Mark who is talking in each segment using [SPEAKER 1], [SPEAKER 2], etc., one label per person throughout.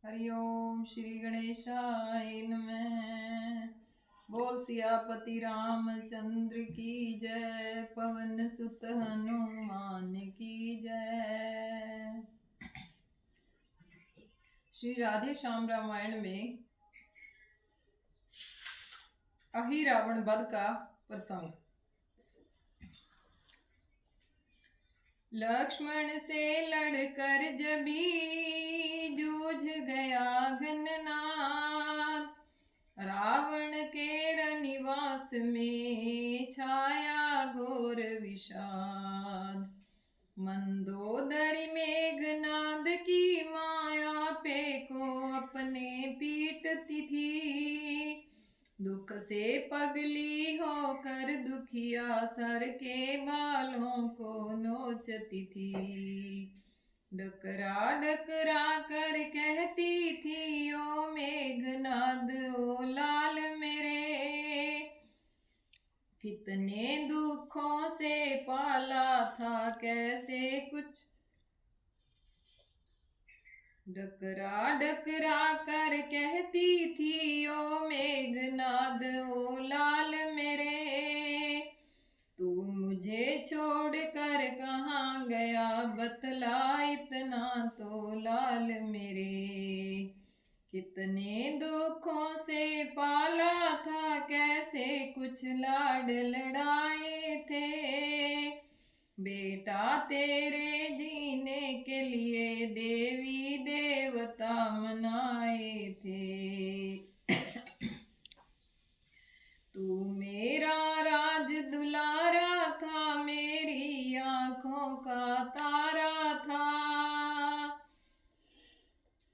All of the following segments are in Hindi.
[SPEAKER 1] हरिओम श्री गणेशाय नमः। बोल सियापति रामचंद्र की जय, पवन सुत हनुमान की जय। श्री राधे श्याम रामायण में अहि रावण वध का प्रसंग। लक्ष्मण से लड़कर जबी जूझ गया घननाद, रावण के रनिवास में छाया घोर विषाद। मंदोदरी मेघनाद की माया पे को अपने पीटती थी, दुख से पगली होकर दुखिया सर के बालों को नोचती थी। डकरा डकरा कर कहती थी, ओ मेघनाद ओ लाल मेरे, कितने दुखों से पाला था कैसे कुछ। डकरा डकरा कर कहती थी, ओ मेघनाद ओ लाल मेरे, तू मुझे छोड़ कर कहाँ गया बतला इतना तो लाल मेरे। कितने दुखों से पाला था कैसे कुछ लाड लड़ाए थे, बेटा तेरे जीने के लिए देवी देवता मनाए थे। तू मेरा राज दुलारा था, मेरी आंखों का तारा था।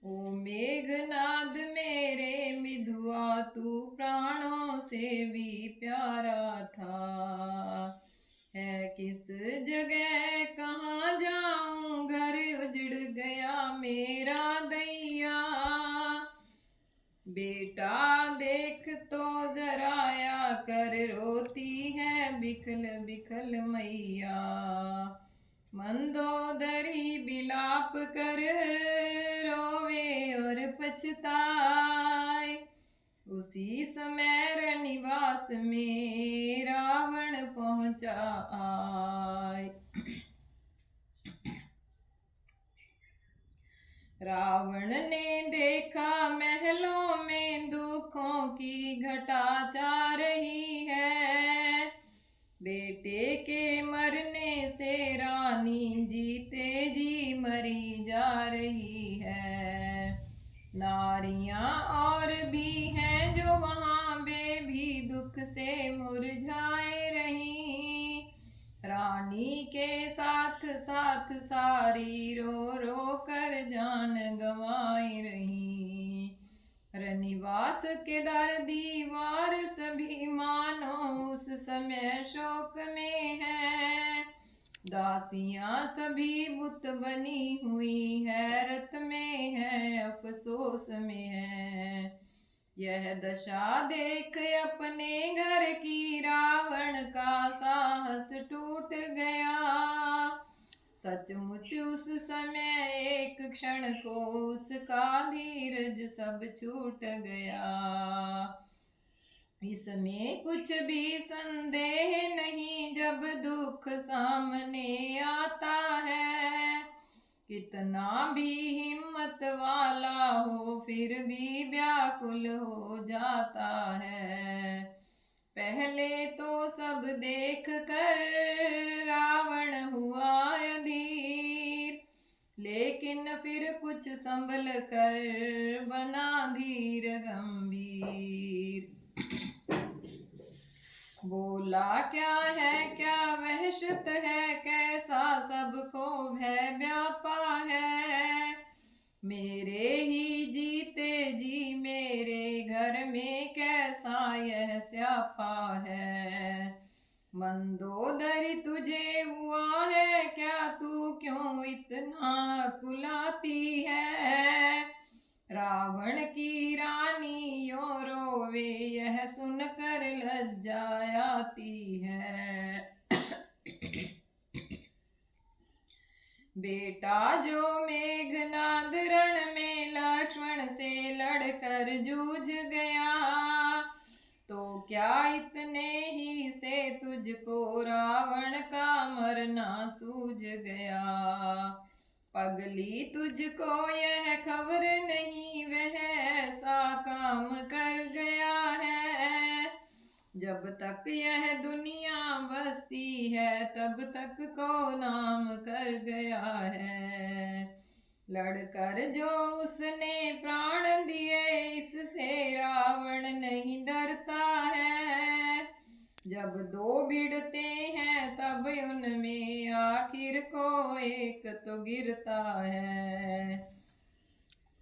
[SPEAKER 1] ओ मेघनाद मेरे मिधुआ, तू प्राणों से भी प्यारा था। है किस जगह कहाँ जाऊं, घर उजड़ गया मेरा दैया, बेटा देख तो जराया कर रोती है बिखल बिखल मैया। मंदोदरी बिलाप कर रोवे और पछताए, उसी समय रनिवास में रावण पहुंचा आए। रावण ने देखा महलों में दुखों की घटा छा रही है, बेटे के मरने से रानी जीते जी मरी जा रही है। नारियां और भी हैं जो वहां वे भी दुख से मुरझाए रही, रानी के साथ साथ सारी रो रो कर जान गंवाई रही। रनिवास के दर दीवार सभी मानो उस समय शोक में है, दासियां सभी बुत बनी हुई हैरत में है अफसोस में है। यह दशा देख अपने घर की रावण का साहस टूट गया, सचमुच उस समय एक क्षण को उसका धीरज सब छूट गया। इसमें कुछ भी संदेह नहीं, जब दुख सामने आता है, कितना भी हिम्मत वाला हो फिर भी व्याकुल हो जाता है। पहले तो सब देख कर रावण हुआ अधीर, लेकिन फिर कुछ संभल कर बना धीर गंभीर। बोला क्या है क्या वहशत है, कैसा सबको भय व्यापा है, मेरे ही जीते जी मेरे घर में कैसा यह स्यापा है। मंदोदरी तुझे हुआ है क्या, तू क्यों इतना कुलाती है, रावण की रानी यो रोवे यह सुनकर लज्जा आती है। बेटा जो मेघनाद रण में लक्ष्मण लड़कर जूझ गया। तो क्या इतने ही से तुझको रावण का मरना सूझ गया। पगली तुझको यह खबर नहीं वह ऐसा काम कर गया है। जब तक यह दुनिया बसती है तब तक को नाम कर गया है। लड़कर जो उसने प्राण दिए इससे रावण नहीं डरता है। जब दो भिड़ते हैं तब उनमें आखिर को एक तो गिरता है।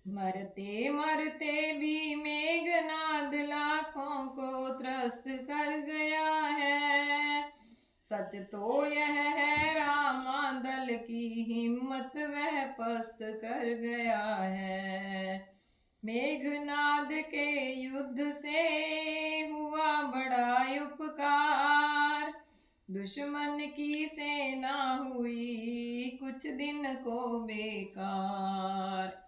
[SPEAKER 1] मरते मरते भी मेघनाद लाखों को त्रस्त कर गया है। सच तो यह है रामादल की हिम्मत वह पस्त कर गया है। मेघनाद के युद्ध से हुआ बड़ा उपकार। दुश्मन की सेना हुई कुछ दिन को बेकार।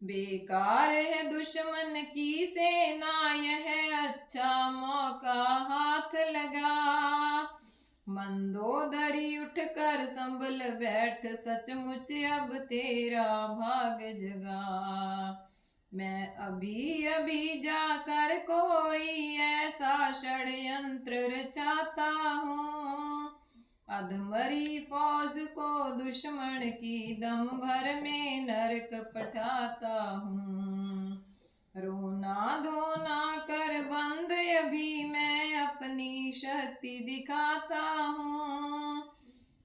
[SPEAKER 1] बेकार है दुश्मन की सेना यह अच्छा मौका हाथ लगा। मंदोदरी उठकर संभल बैठ सचमुच अब तेरा भाग जगा। मैं अभी अभी जाकर कोई ऐसा षड्यंत्र रचाता हूँ। अधमरी फौज को दुश्मन की दम भर में नरक पठाता हूँ। रोना धोना कर बंद अभी मैं अपनी शक्ति दिखाता हूँ।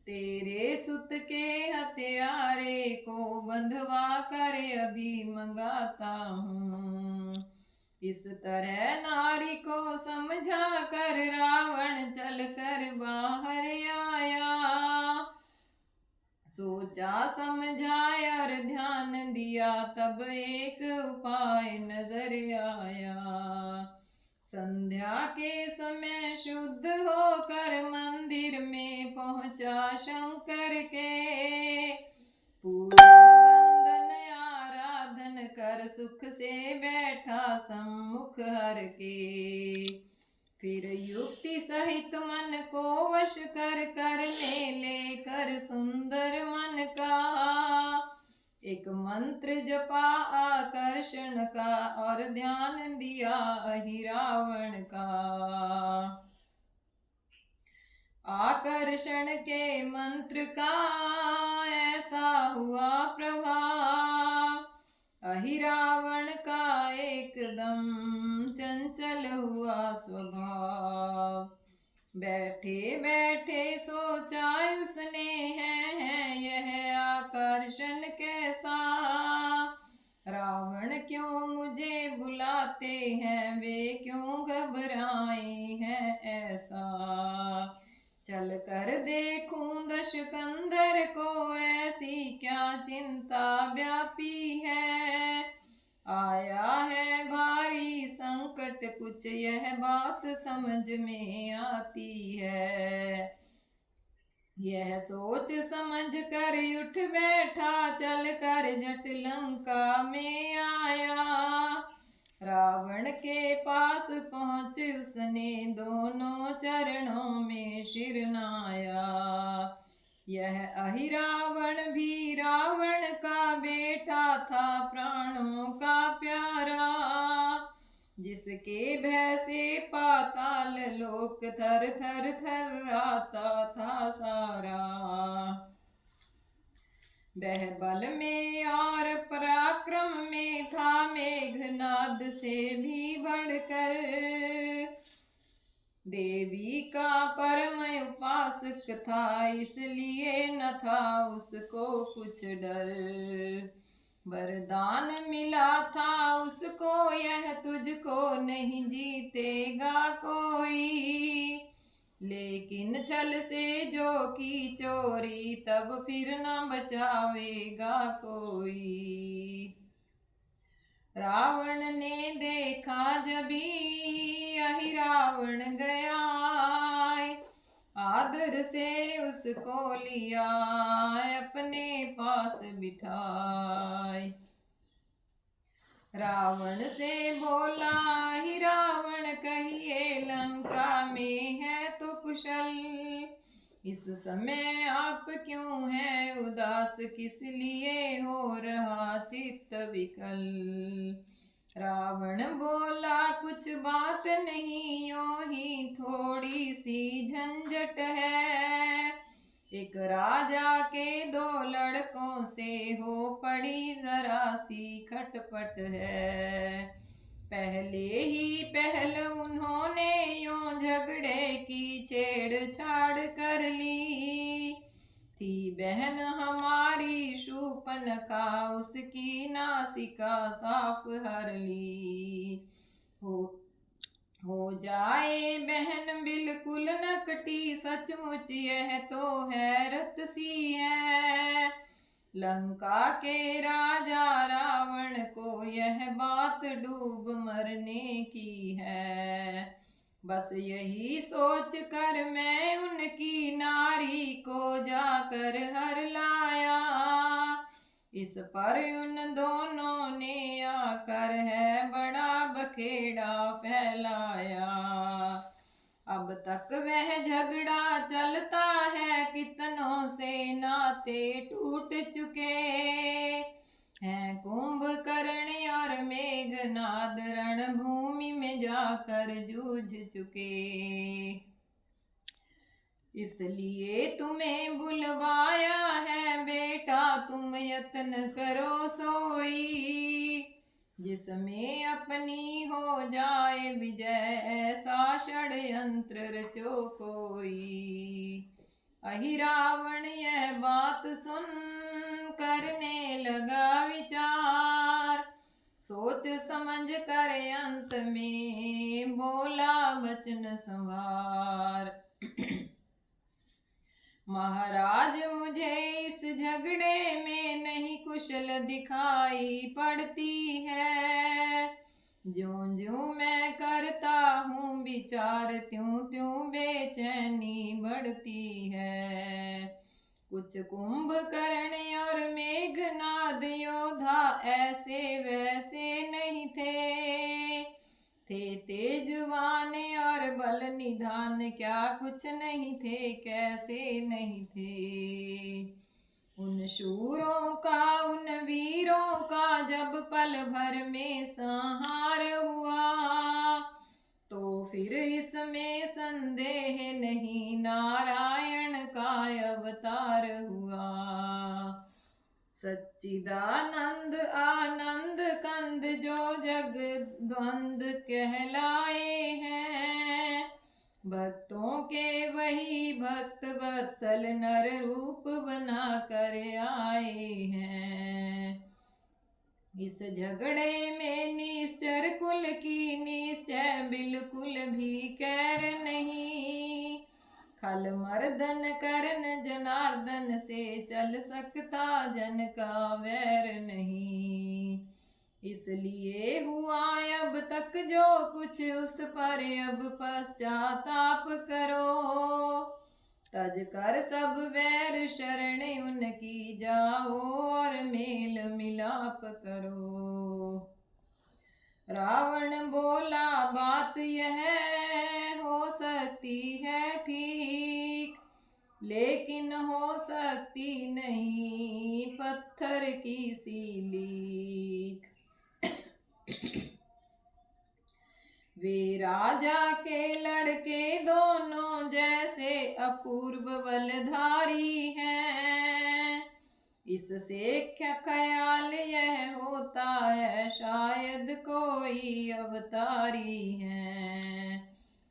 [SPEAKER 1] तेरे सुत के हत्यारे को बंधवा कर अभी मंगाता हूँ। इस तरह नारी को समझा कर रावण चल कर बाहर आया। सोचा समझा और ध्यान दिया तब एक उपाय नजर आया। संध्या के समय शुद्ध होकर मंदिर में पहुंचा शंकर के। पूजन बंदन आराधन कर सुख से बैठा सम्मुख हर के। फिर युक्ति सहित मन को वश कर करने लेकर सुंदर मन का एक मंत्र जपा आकर्षण का और ध्यान दिया अहिरावण का। आकर्षण के मंत्र का ऐसा हुआ प्रभाव। अहिरावण का एकदम चंचल हुआ स्वभाव। बैठे बैठे सोचा उसने है यह आकर्षण कैसा। रावण क्यों मुझे बुलाते हैं वे क्यों घबराए हैं ऐसा। चल कर देखूं दशकंधर को ऐसी क्या चिंता व्यापी है। आया है भारी संकट कुछ यह बात समझ में आती है। यह सोच समझ कर उठ बैठा चल कर जट लंका में आया। रावण के पास पहुँच उसने दोनों चरणों में सिर नाया। यह अहिरावण भी रावण का बेटा था प्राणों का प्यारा। जिसके भय से पाताल लोक थर थर थर्राता था सारा। वह बल में और पराक्रम में था मेघनाद से भी बढ़कर। देवी का परम उपासक था इसलिए न था उसको कुछ डर। वरदान मिला था उसको यह तुझको नहीं जीतेगा कोई। लेकिन छल से जो की चोरी तब फिर न बचावेगा कोई। रावण ने देखा जभी अहिरावण गया। आदर से उसको लिया अपने पास बिठाए। रावण से बोला ही रावण कहिए लंका में है तो कुशल, इस समय आप क्यों हैं उदास, किस लिए हो रहा चित्त विकल। रावण बोला कुछ बात नहीं, यूं ही थोड़ी सी झंझट है, एक राजा के दो लड़कों से हो पड़ी जरा सी खटपट है। पहले ही पहल उन्होंने यूं झगड़े की छेड़छाड़ कर ली, थी बहन हमारी शूर्पणखा उसकी नासिका साफ हर ली। हो जाए बहन बिल्कुल नकटी, सचमुच यह तो हैरत सी है। लंका के राजा रावण को यह बात डूब मरने की है, बस यही सोच कर मैं उनकी नारी को जाकर हर लाया, इस पर उन दोनों ने आकर है बड़ा बखेड़ा फैलाया। अब तक वह झगड़ा चलता है, कितनों से नाते टूट चुके हैं, कुंभकर्ण और मेघनाद रणभूमि में जाकर जूझ चुके। इसलिए तुम्हें बुलवाया है बेटा, तुम यत्न करो सोई, जिसमें अपनी हो जाए विजय, ऐसा षड्यंत्र रचो कोई। अहि रावण यह बात सुन करने लगा विचार, सोच समझ कर अंत में बोला वचन संवार। महाराज मुझे इस झगड़े में नहीं कुशल दिखाई पड़ती है, ज्यों ज्यों मैं करता हूँ विचार, त्यों त्यों बेचैनी बढ़ती है। कुछ कुंभकर्ण और मेघनाद योद्धा ऐसे वैसे नहीं थे तेजवान और बल निधान, क्या कुछ नहीं थे कैसे नहीं थे। उन शूरों का उन वीरों का जब पल भर में संहार हुआ, तो फिर इसमें संदेह नहीं नारायण का अवतार हुआ। सच्चिदानंद आनंद कंद जो जग द्वंद कहलाए हैं, भक्तों के वही भक्त वत्सल नर रूप बना कर आए हैं। इस झगड़े में निश्चर कुल की निश्चय बिल्कुल भी कैर नहीं, खल मर्दन करण जनार्दन से चल सकता जन का वैर नहीं। इसलिए हुआ अब तक जो कुछ उस पर अब पश्चाताप करो, तज कर सब वैर शरण उनकी जाओ और मेल मिलाप करो। रावण बोला बात यह हो सकती है ठीक, लेकिन हो सकती नहीं पत्थर की सी लीक। वे राजा के लड़के दोनों जैसे अपूर्व बलधारी हैं, इससे क्या ख्याल यह होता है शायद कोई अवतारी है,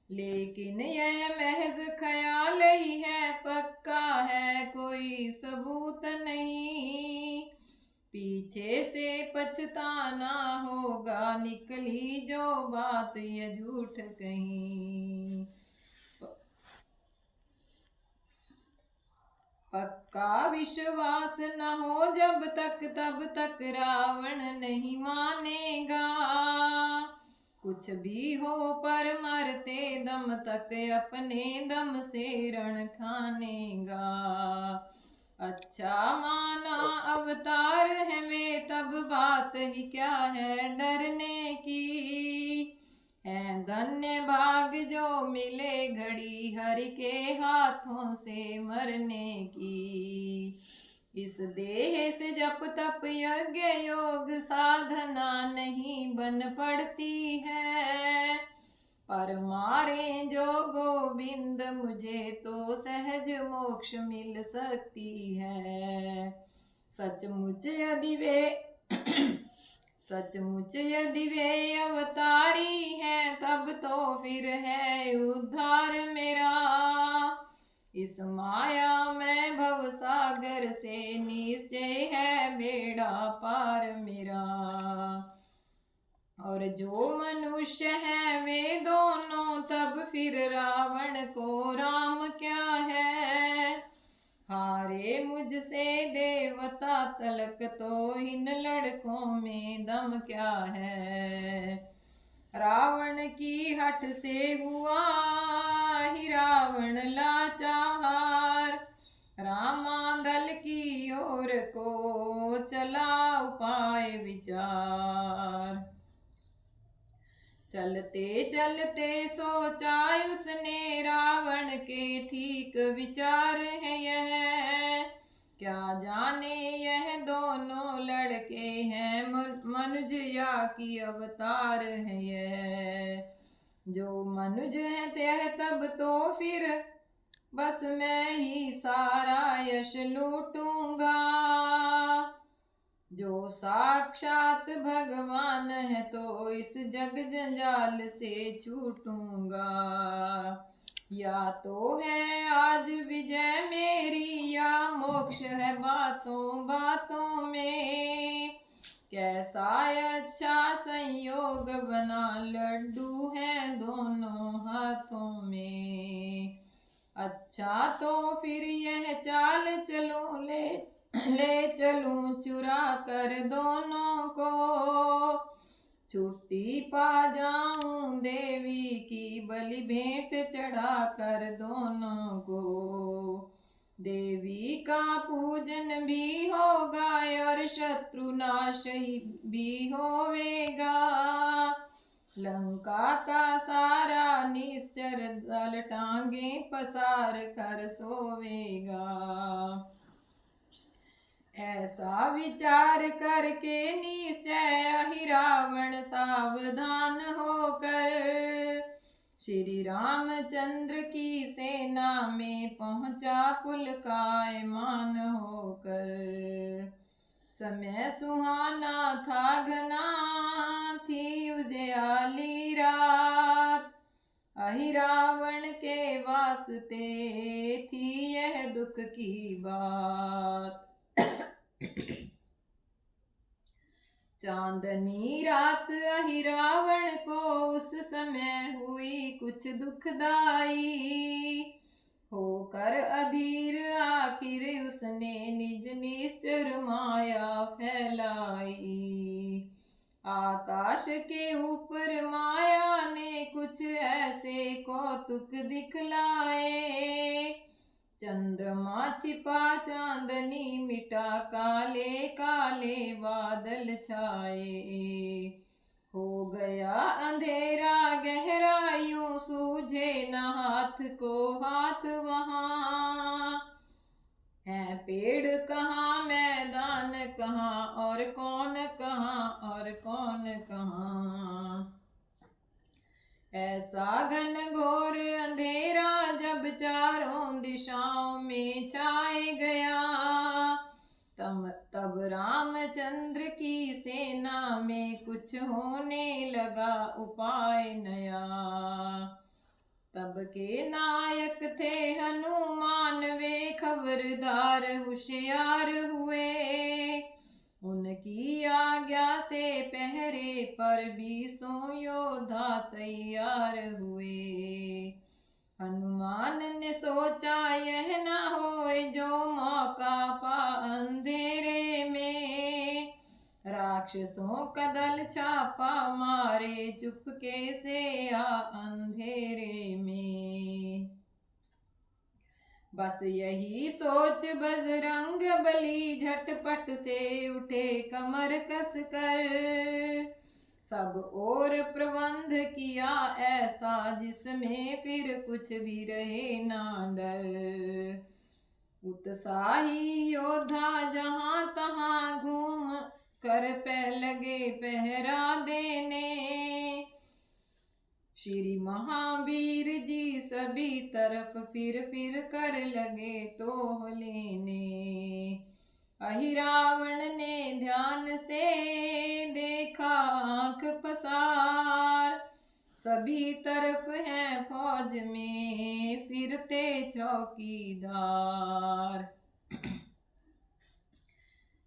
[SPEAKER 1] लेकिन यह महज ख्याल ही है, पक्का है कोई सबूत नहीं। पीछे से पछताना होगा निकली जो बात ये झूठ कहीं। पक्का विश्वास न हो जब तक तब तक रावण नहीं मानेगा, कुछ भी हो पर मरते दम तक अपने दम से रण ठानेगा। अच्छा माना अवतार है वे तब बात ही क्या है डरने की। है धन्य भाग जो मिले घड़ी हरि के हाथों से मरने की। इस देह से जप तप यज्ञ योग साधना नहीं बन पड़ती है। पर मारे जो गोविंद मुझे तो सहज मोक्ष मिल सकती है। सचमुच यदि वे अवतारी हैं तब तो फिर है उद्धार मेरा। इस माया में भव सागर से निश्चय है बेड़ा पार मेरा। और जो मनुष्य है वे दोनों तब फिर रावण को राम क्या है। हारे मुझसे देवता तलक तो इन लड़कों में दम क्या है। रावण की हट से हुआ ही रावण लाचार। रामादल की ओर को चला उपाय विचार। चलते चलते सोचा उसने रावण के ठीक विचार है यह। क्या जाने यह दोनों लड़के हैं मनुज या की अवतार है यह। जो मनुज है तह तब तो फिर बस मैं ही सारा यश लूटूंगा। जो साक्षात भगवान है तो इस जग जंजाल से छूटूंगा। या तो है आज विजय मेरी या मोक्ष है बातों बातों में। कैसा अच्छा संयोग बना लड्डू है दोनों हाथों में। अच्छा तो फिर यह चाल चलूं ले चलूं चुरा कर दोनों को। छुट्टी पा जाऊं देवी की बलि भेंट चढ़ा कर दोनों को। देवी का पूजन भी होगा और शत्रु नाश भी होवेगा। लंका का सारा निश्चर दल टांगे पसार कर सोवेगा। ऐसा विचार करके निश्चय ही रावण सावधान होकर श्री रामचंद्र की सेना में पहुंचा पुलकायमान होकर। समय सुहाना था घना थी उजियाली रात। अहि रावण के वास्ते थी यह दुख की बात। चांदनी रात अहि रावण को उस समय हुई कुछ दुखदाई। होकर अधीर आखिर उसने निज निश्चर माया फैलाई। आकाश के ऊपर माया ने कुछ ऐसे कौतुक दिखलाए। चंद्रमा छिपा चांदनी मिटा काले काले बादल छाए। हो गया अंधेरा गहरा यूं सूझे न हाथ को हाथ वहाँ। है पेड़ कहाँ मैदान कहाँ और कौन कहाँ। ऐसा घन घोर अंधेरा जब चारों दिशाओं में छाए गया। तब रामचंद्र की सेना में कुछ होने लगा उपाय नया। तब के नायक थे हनुमान वे खबरदार होशियार हुए। उनकी आज्ञा से पहरे पर 20 योद्धा तैयार हुए। हनुमान ने सोचा यह न होए जो मौका पा अंधेरे में। राक्षसों का दल छापा मारे चुपके से आ अंधेरे में। बस यही सोच बजरंग बली झटपट से उठे कमर कस कर। सब और प्रबंध किया ऐसा जिसमें फिर कुछ भी रहे ना डर। उत्साही योद्धा जहां तहां घूम कर लगे पहरा देने। श्री महावीर जी सभी तरफ फिर कर लगे टोह लेने। अहिरावण ने ध्यान से देखा आंख पसार। सभी तरफ हैं फौज में फिरते चौकीदार।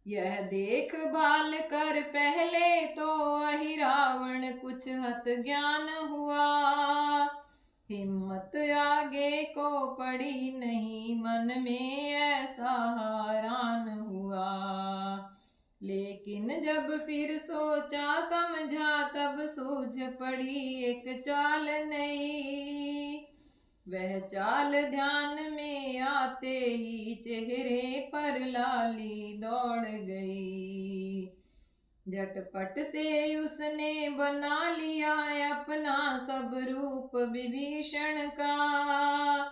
[SPEAKER 1] यह देखभाल कर पहले तो अहिरावण कुछ हत ज्ञान हुआ। हिम्मत आगे को पड़ी नहीं, मन में ऐसा हैरान हुआ। लेकिन जब फिर सोचा समझा तब सूझ पड़ी एक चाल नई। वह चाल ध्यान में आते ही चेहरे पर लाली दौड़ गई। झटपट से उसने बना लिया अपना सब रूप विभीषण का।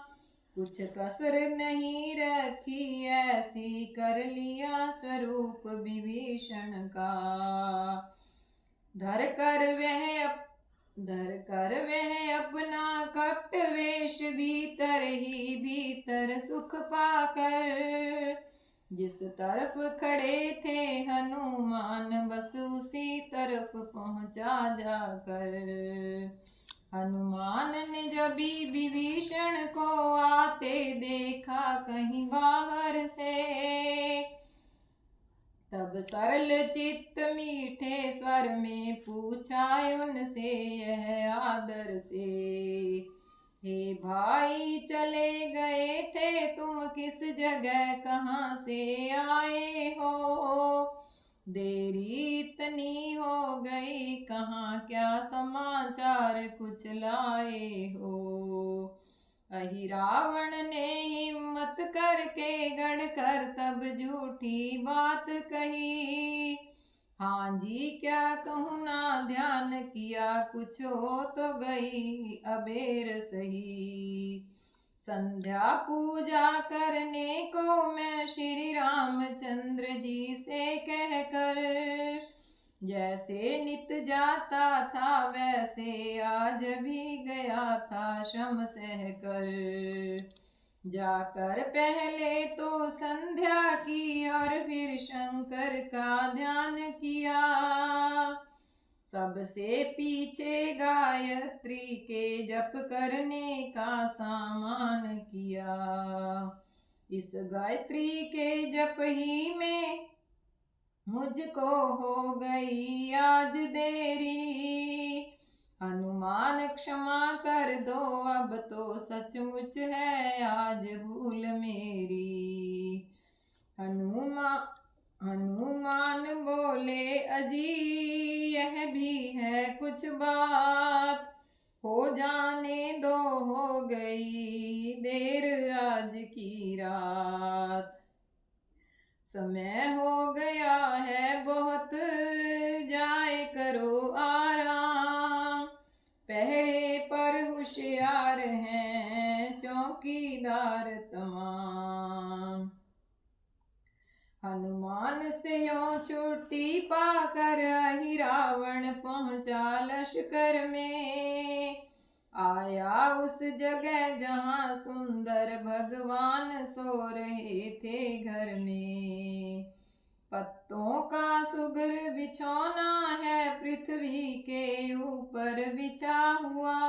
[SPEAKER 1] कुछ कसर नहीं रखी, ऐसी कर लिया स्वरूप विभीषण का। धर कर वह अपना कपट वेश भीतर ही भीतर सुख पाकर। जिस तरफ खड़े थे हनुमान बस उसी तरफ पहुंचा जाकर। हनुमान ने जब विभीषण को आते देखा कहीं बाहर से। तब सरल चित्त मीठे स्वर में पूछा उनसे यह आदर से। हे भाई चले गए थे तुम किस जगह कहाँ से आए हो। देरी इतनी हो गई कहाँ क्या समाचार कुछ लाए हो। अहिरावण ने हिम्मत करके गढ़ कर तब झूठी बात कही। हाँ जी क्या कहूँ ना ध्यान किया कुछ हो तो गई अबेर सही। संध्या पूजा करने को मैं श्री रामचंद्र जी से कहकर। जैसे नित जाता था वैसे आज भी गया था श्रम सहकर। जाकर पहले तो संध्या की और फिर शंकर का ध्यान किया। सबसे पीछे गायत्री के जप करने का सामान किया। इस गायत्री के जप ही में मुझको हो गई आज देरी। हनुमान क्षमा कर दो अब तो सचमुच है आज भूल मेरी। हनुमान बोले अजी यह भी है कुछ बात। हो जाने दो हो गई देर आज की रात। समय हो गया है बहुत जाए करो आराम। पहरे पर होशियार हैं चौकीदार तमाम। हनुमान से यों छुट्टी पाकर अहिरावण पहुंचा लश्कर में। आया उस जगह जहां सुंदर भगवान सो रहे थे घर में। पत्तों का सुघर बिछौना है पृथ्वी के ऊपर बिछा हुआ।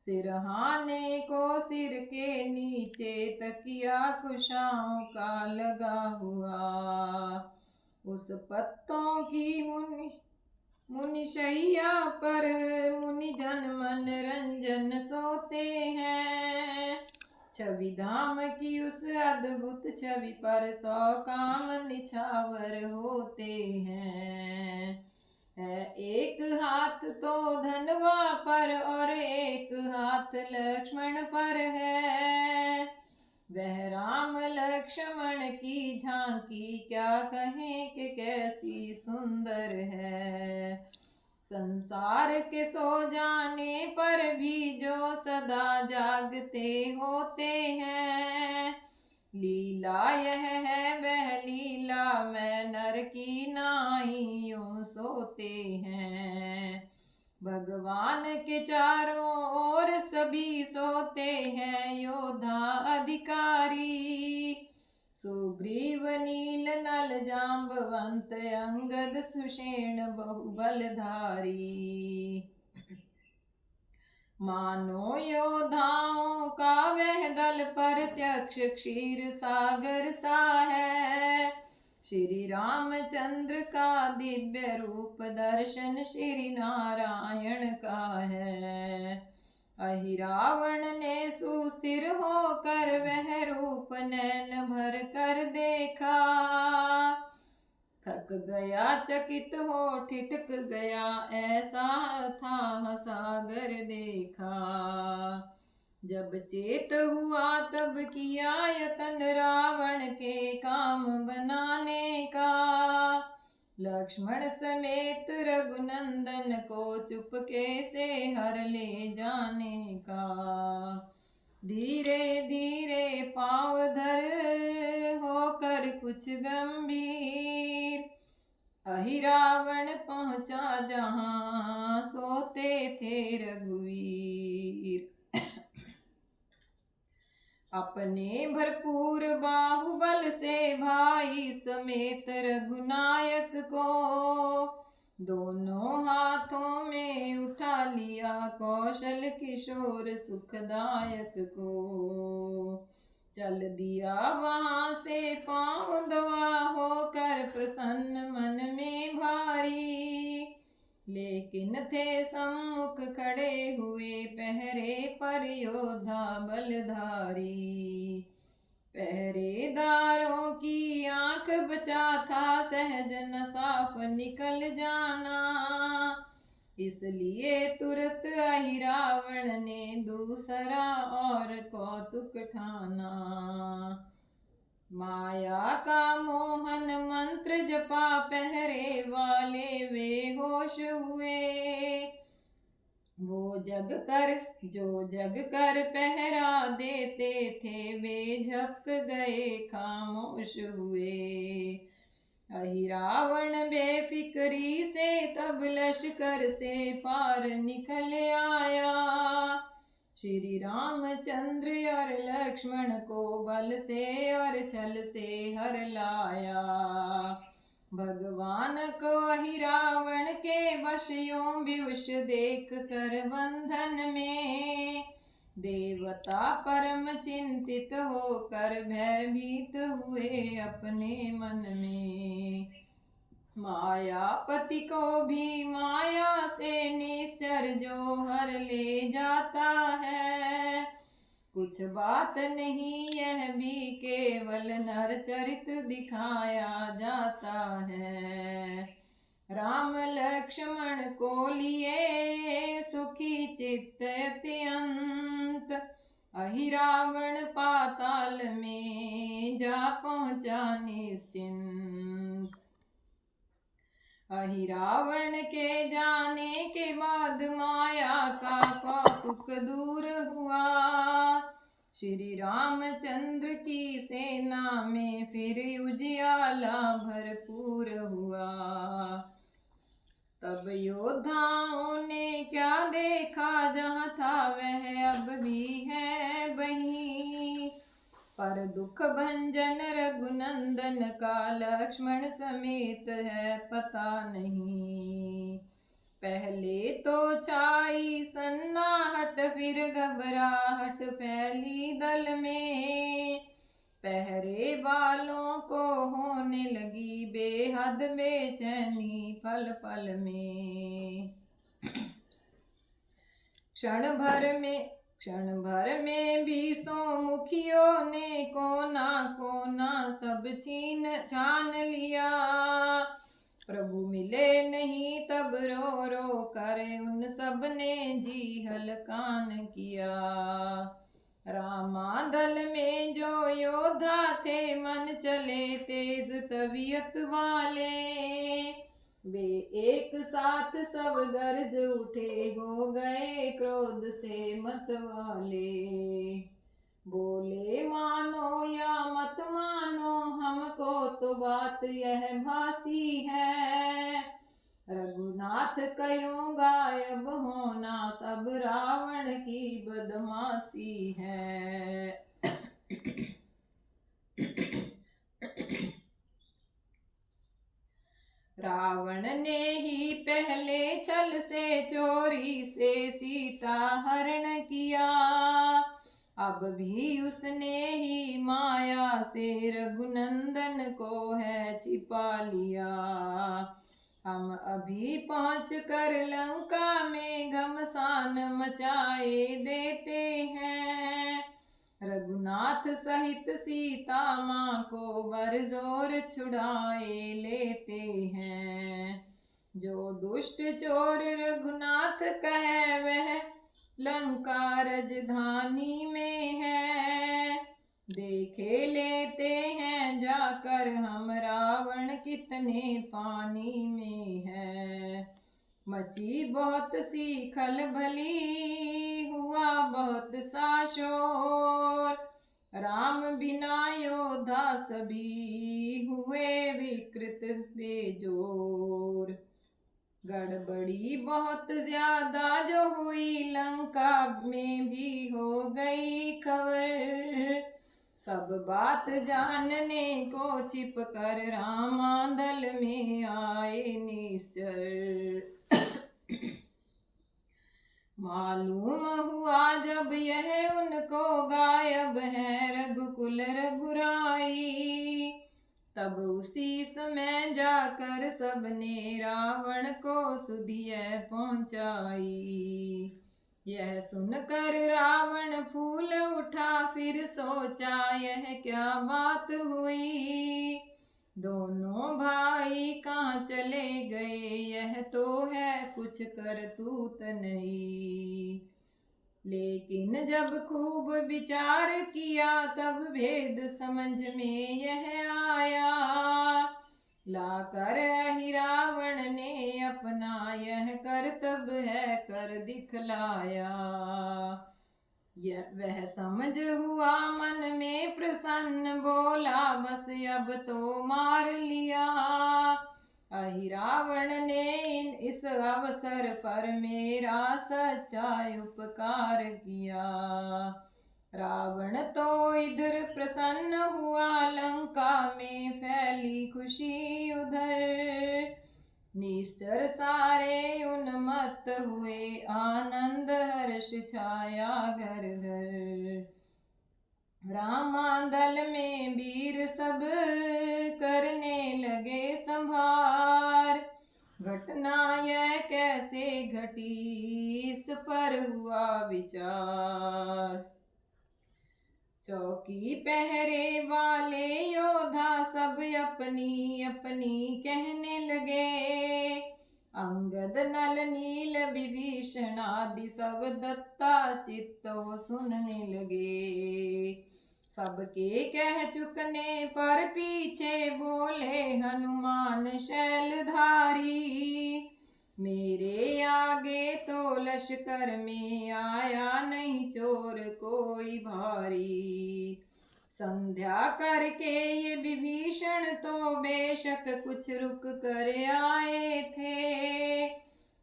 [SPEAKER 1] सिरहाने को सिर के नीचे तकिया कुशाओं का लगा हुआ। उस पत्तों की मुनिशैया पर मुनिजन मनरंजन सोते हैं। छवि धाम की उस अद्भुत छवि पर 100 काम निछावर होते हैं। है एक हाथ तो धनवा पर और एक हाथ लक्ष्मण पर है। वह राम लक्ष्मण की झांकी क्या कहें कि कैसी सुंदर है। संसार के सो जाने पर भी जो सदा जागते होते हैं। लीला यह है वह लीला में नर की नाइयों सोते हैं। भगवान के चारों ओर सभी सोते हैं योद्धा अधिकारी। सुग्रीव नील नल जाम्बवंत अंगद सुषेण बहुबलधारी। मानो योद्धाओं का वह दल प्रत्यक्ष क्षीर सागर सा है। श्री रामचंद्र का दिव्य रूप दर्शन श्री नारायण का है। अहिरावण ने सुस्थिर होकर वह रूप नैन भर कर देखा। थक गया चकित हो ठिठक गया ऐसा था सागर देखा। जब चेत हुआ तब किया यतन रावण के काम बनाने का। लक्ष्मण समेत रघुनंदन को चुपके से हर ले जाने का। धीरे धीरे पाँव धर होकर कुछ गंभीर अहिरावण पहुंचा जहां सोते थे रघुवीर। अपने भरपूर बाहुबल से भाई समेत रघुनायक को दोनों हाथों में उठा लिया कौशल किशोर सुखदायक को। चल दिया वहां से पाँव दवा होकर प्रसन्न मन में भारी। लेकिन थे सम्मुख खड़े हुए पहरे पर योद्धा बलधारी। पहरेदारों की आंख बचा था सहज न साफ निकल जाना। इसलिए तुरंत अहिरावण ने दूसरा और कौतुक ठाना। माया का मोहन मंत्र जपा पहरे वाले वे होश हुए। वो जग कर पहरा देते थे वे झपक गए खामोश हुए। अहिरावण बेफिक्री से तब लश्कर से पार निकल आया। श्री रामचंद्र और लक्ष्मण को बल से और छल से हर लाया। भगवान को अहिरावण के वशयों विवश देख कर बंधन में देवता परम चिंतित होकर भयभीत हुए अपने मन में। मायापति को भी माया से निश्चर जो हर ले जाता है। कुछ बात नहीं यह भी केवल नर चरित दिखाया जाता है। राम लक्ष्मण को लिए सुखी चित्त अत्यंत अहिरावण पाताल में जा पहुंचा निश्चिंत। अहिरावण के जाने के बाद माया का कौतुक दूर हुआ। श्री रामचंद्र की सेना में फिर उजियाला भरपूर हुआ। तब योद्धाओं ने क्या देखा जहाँ था वह अब भी है वहीं। पर दुख भंजन रघुनंदन का लक्ष्मण समेत है पता नहीं। पहले तो छाई सन्नाहट फिर घबराहट फैली दल में। पहरे वालों को होने लगी बेहद बेचैनी पल पल में। क्षण भर में क्षण भर में 20 मुखियों ने कोना कोना सब छान लिया। प्रभु मिले नहीं तब रो रो कर उन सब ने जी हलकान किया। रामादल में जो योद्धा थे मन चले तेज तबीयत वाले, वे एक साथ सब गरज उठे हो गए क्रोध से मत वाले। बोले मानो या मत मानो हमको तो बात यह भासी है, रघुनाथ कयूं गायब होना सब रावण की बदमाशी है। रावण ने ही पहले छल से चोरी से सीता हरण किया, अब भी उसने ही माया से रघुनंदन को है छिपा लिया। हम अभी पहुँच कर लंका में घमसान मचाए देते हैं, रघुनाथ सहित सीता माँ को बरजोर छुड़ाए लेते हैं। जो दुष्ट चोर रघुनाथ कहे वह लंका राजधानी में है, देखे लेते हैं जाकर हम रावण कितने पानी में है। मची बहुत सी खलबली हुआ बहुत सा शोर, राम बिना योद्धा सभी हुए विकृत बेजोर। गड़बड़ी बहुत ज्यादा जो हुई लंका में भी हो गई खबर, सब बात जानने को छिप कर रामादल में आए निश्चर। मालूम हुआ जब यह उनको गायब है रघुकुल रघुराई, तब उसी समय जाकर सबने रावण को सुधिय पहुंचाई। यह सुनकर रावण फूल उठा फिर सोचा यह क्या बात हुई, दोनों भाई कहाँ चले गए यह तो है कुछ करतूत नहीं। लेकिन जब खूब विचार किया तब भेद समझ में यह आया, लाकर ही रावण ने अपना यह करतब है कर दिखलाया। वह समझ हुआ मन में प्रसन्न, बोला बस अब तो मार लिया। अहि रावण ने इस अवसर पर मेरा सच्चा उपकार किया। रावण तो इधर प्रसन्न हुआ लंका में फैली खुशी उधर, निश्चर सारे उन्मत्त हुए आनंद हर्ष छाया घर घर। रामादल में वीर सब करने लगे संभार, घटना यह कैसे घटी इस पर हुआ विचार। चौकी पहरे वाले योद्धा सब अपनी अपनी कहने लगे, अंगद नल नील विभीषण आदि सब दत्ता चित्तो सुनने लगे। सबके कह चुकने पर पीछे बोले हनुमान शैलधारी, मेरे आगे तो लश्कर में आया नहीं चोर कोई भारी। संध्या करके ये विभीषण तो बेशक कुछ रुक कर आए थे,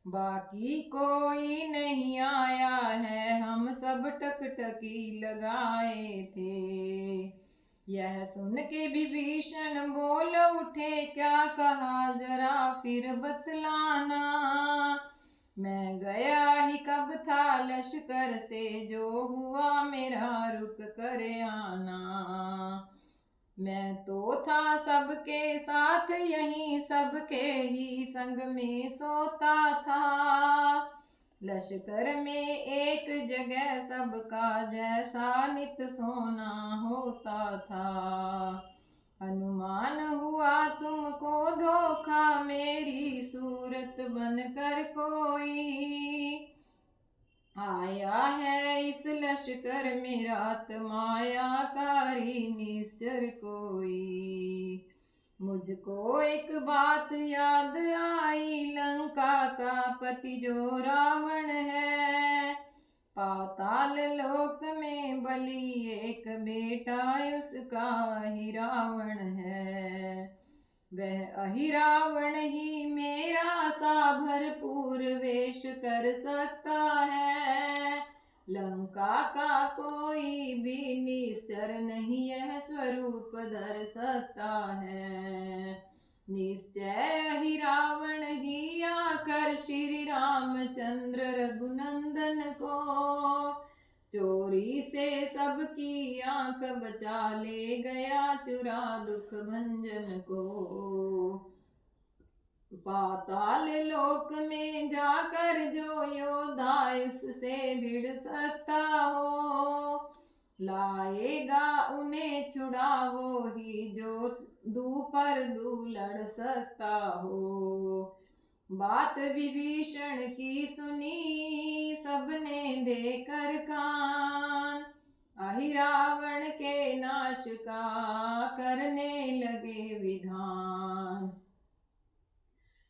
[SPEAKER 1] बाकी कोई नहीं आया है हम सब टकटकी लगाए थे। यह सुन के विभीषण बोल उठे क्या कहा जरा फिर बतलाना, मैं गया ही कब था लश्कर से जो हुआ मेरा रुक कर आना। मैं तो था सबके साथ यहीं सबके ही संग में सोता था, लश्कर में एक जगह सबका जैसा नित सोना होता था। अनुमान हुआ तुमको धोखा मेरी सूरत बनकर कोई। आया है इस लश्कर में रात मायाकारी निश्चर कोई। मुझको एक बात याद आई, लंका का पति जो रावण है। पाताल लोक में बलि एक बेटा उसका ही रावण है। वह अहिरावण ही मेरा सा भरपूर वेश कर सकता है। लंका का कोई भी निश्चर नहीं यह स्वरूप धर सकता है। निश्चय अहिरावण ही आकर श्री रामचंद्र रघुनंदन को चोरी से सबकी आंख बचा ले गया चुरा दुख भंजन को। पाताल लोक में जाकर जो योद्धा उससे भिड़ सकता हो, लाएगा उन्हें छुड़ा वो ही जो दू पर दू लड़ सकता हो। बात विभीषण की सुनी सबने देकर कान, अहिरावण के नाश का करने लगे विधान।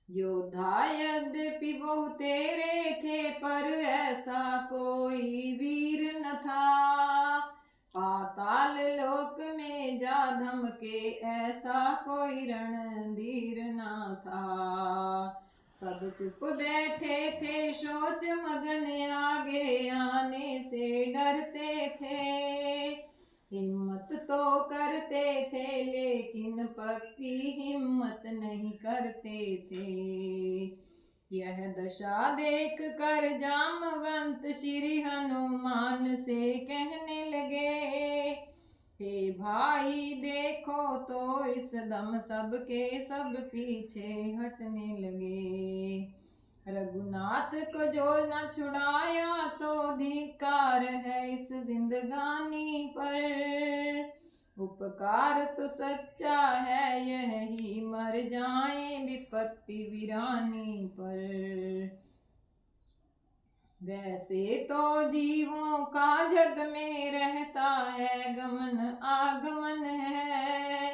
[SPEAKER 1] योद्धा यद्यपि बहुतेरे थे पर ऐसा कोई वीर न था। पाताल लोक में जा धमके ऐसा कोई रणधीर न था। सब चुप बैठे थे सोच मगन आगे आने से डरते थे। हिम्मत तो करते थे लेकिन पक्की हिम्मत नहीं करते थे। यह दशा देख कर जामवंत श्री हनुमान से कहने लगे, हे भाई देखो तो इस दम सबके सब पीछे हटने लगे। रघुनाथ को जो न छुड़ाया तो धिक्कार है इस जिंदगानी पर। उपकार तो सच्चा है यही मर जाए विपत्ति वीरानी पर। वैसे तो जीवों का जग में रहता है गमन आगमन है,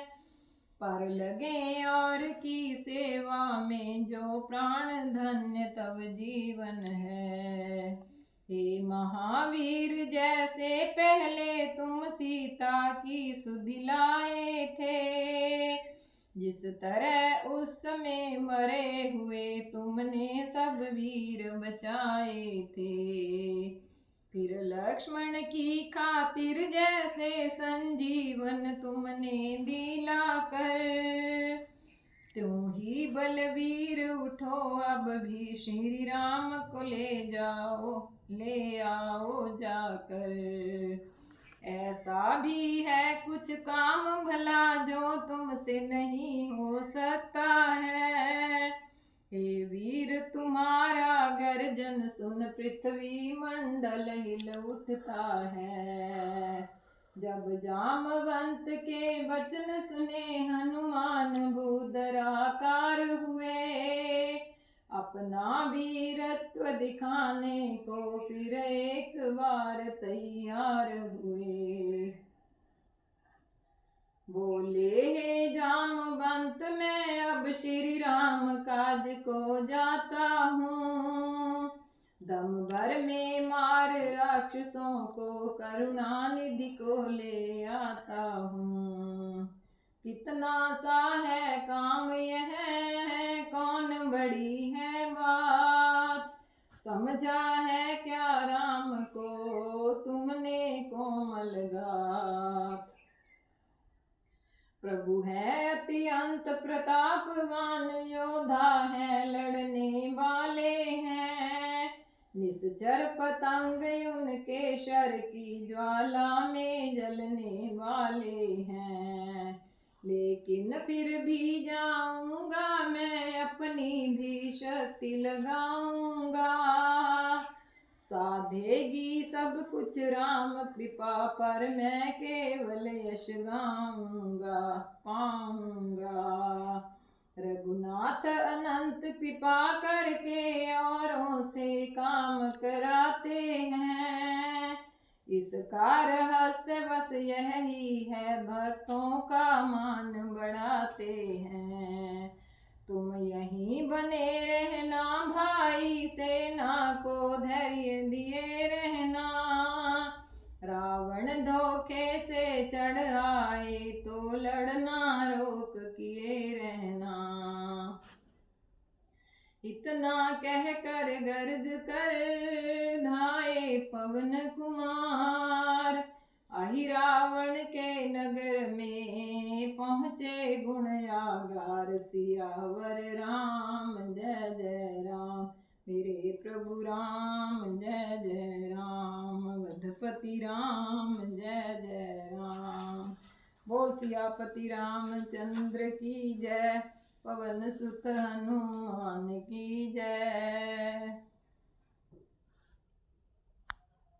[SPEAKER 1] पर लगे और की सेवा में जो प्राण धन्य तब जीवन है। हे महावीर जैसे पहले तुम सीता की सुधि लाए थे, जिस तरह उस समय मरे हुए तुमने सब वीर बचाए थे। फिर लक्ष्मण की खातिर जैसे संजीवन तुमने दिला कर, त्यों ही बलवीर उठो अब भी श्री राम को ले आओ जाकर। ऐसा भी है कुछ काम भला जो तुमसे नहीं हो सकता है। हे वीर तुम्हारा गर्जन सुन पृथ्वी मंडल हिल उठता है। जब जामवंत के वचन सुने हनुमान भूधराकार हुए, अपना वीरत्व दिखाने को फिर एक बार तैयार हुए। बोले हे जामवंत मैं अब श्री राम काज को जाता हूँ। दम भर में मार राक्षसों को करुणा निधि को ले आता हूँ। कितना सा है काम यह है कौन बड़ी है बात, समझा है क्या राम को तुमने कोमल गात। प्रभु है अत्यंत प्रतापवान योद्धा है लड़ने वाले हैं। निश्चर पतंग उनके शर की ज्वाला में जलने वाले हैं। लेकिन फिर भी जाऊंगा मैं अपनी भी शक्ति लगाऊंगा। साधेगी सब कुछ राम कृपा पर, मैं केवल यश गाऊंगा पाऊंगा। रघुनाथ अनंत कृपा करके औरों से काम कराते हैं, इसका रहस्य बस यही है, भक्तों का मान बढ़ाते हैं। तुम यहीं बने रहना भाई, सेना को धैर्य दिए रहना। रावण धोखे से चढ़ आए तो लड़ना रोक किए रहना। इतना कह कर गर्ज कर धाये पवन कुमार, आही रावण के नगर में पहुँचे गुण आगार। सियावर राम जय जय राम, मेरे प्रभु राम जय जय राम। वधपति राम जय जय राम। बोल सियापति रामचंद्र की जय, पवन सुत हनुमान की जय।